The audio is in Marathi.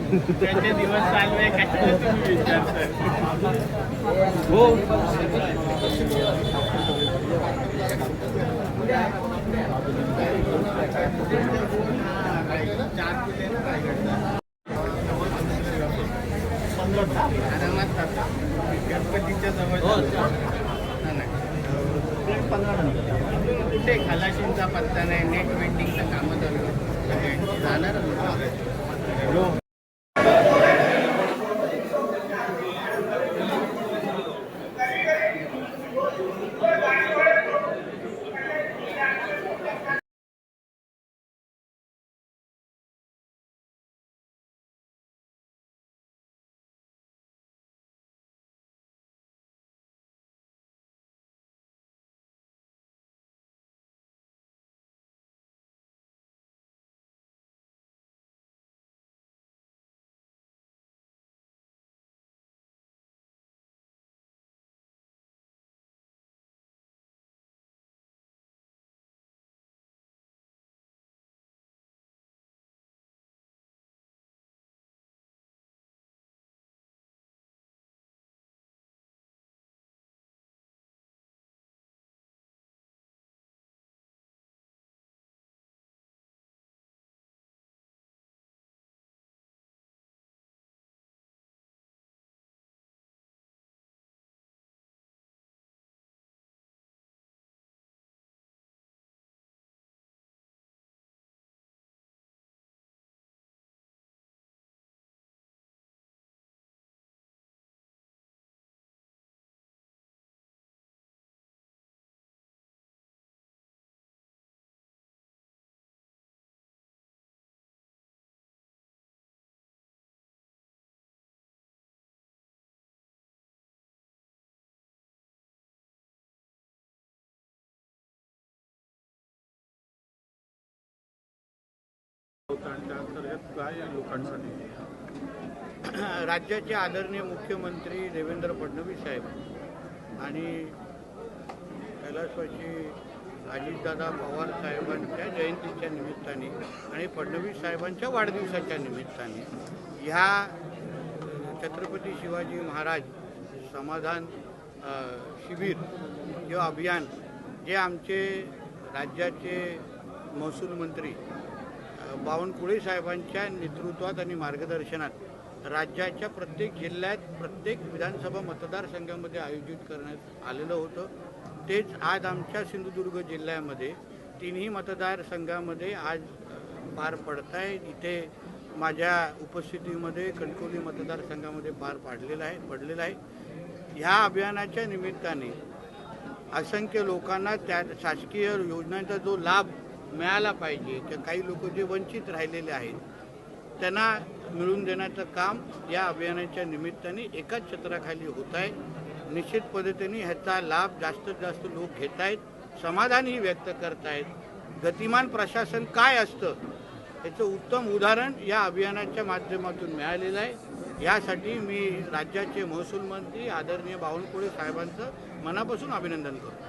त्याचे दिवस चालू आहे कशाला तुम्ही विचारताय? हो गणपतीच्या जवळ कुठे खलाशींचा पत्ता नाही, नेट वेटिंगचं कामं चालू आहे. जाणार राज्याचे आदरणीय मुख्यमंत्री देवेंद्र फडणवीस साहेब आणि कैलासवासी अजितदादा पवार साहेबांच्या जयंतीच्या निमित्ताने आणि फडणवीस साहेबांच्या वाढदिवसाच्या निमित्ताने ह्या छत्रपती शिवाजी महाराज समाधान शिबिर किंवा अभियान जे आमचे राज्याचे महसूल मंत्री बावनकुळे साहेबांच्या नेतृत्वात आणि मार्गदर्शनात राज्याच्या प्रत्येक जिल्ह्यात प्रत्येक विधानसभा मतदारसंघामध्ये आयोजित करण्यात आलेलं होतं. तेच आज आमच्या सिंधुदुर्ग जिल्ह्यामध्ये तिन्ही मतदारसंघामध्ये आज पार पडत आहे. इथे माझ्या उपस्थितीमध्ये कणकवली मतदारसंघामध्ये पार पडलेला आहे. ह्या अभियानाच्या निमित्ताने असंख्य लोकांना त्या शासकीय योजनांचा जो लाभ मिळाला पाहिजे, तर काही लोक जे वंचित राहिलेले आहेत त्यांना मिळवून देण्याचं काम या अभियानाच्या निमित्ताने एकाच छत्राखाली होत आहे. निश्चित पद्धतीने ह्याचा लाभ जास्तीत जास्त लोक घेत आहेत, समाधानही व्यक्त करत आहेत. गतिमान प्रशासन काय असतं याचं उत्तम उदाहरण या अभियानाच्या माध्यमातून मिळालेलं आहे. यासाठी मी राज्याचे महसूल मंत्री आदरणीय बावनकुळे साहेबांचं मनापासून अभिनंदन करतो.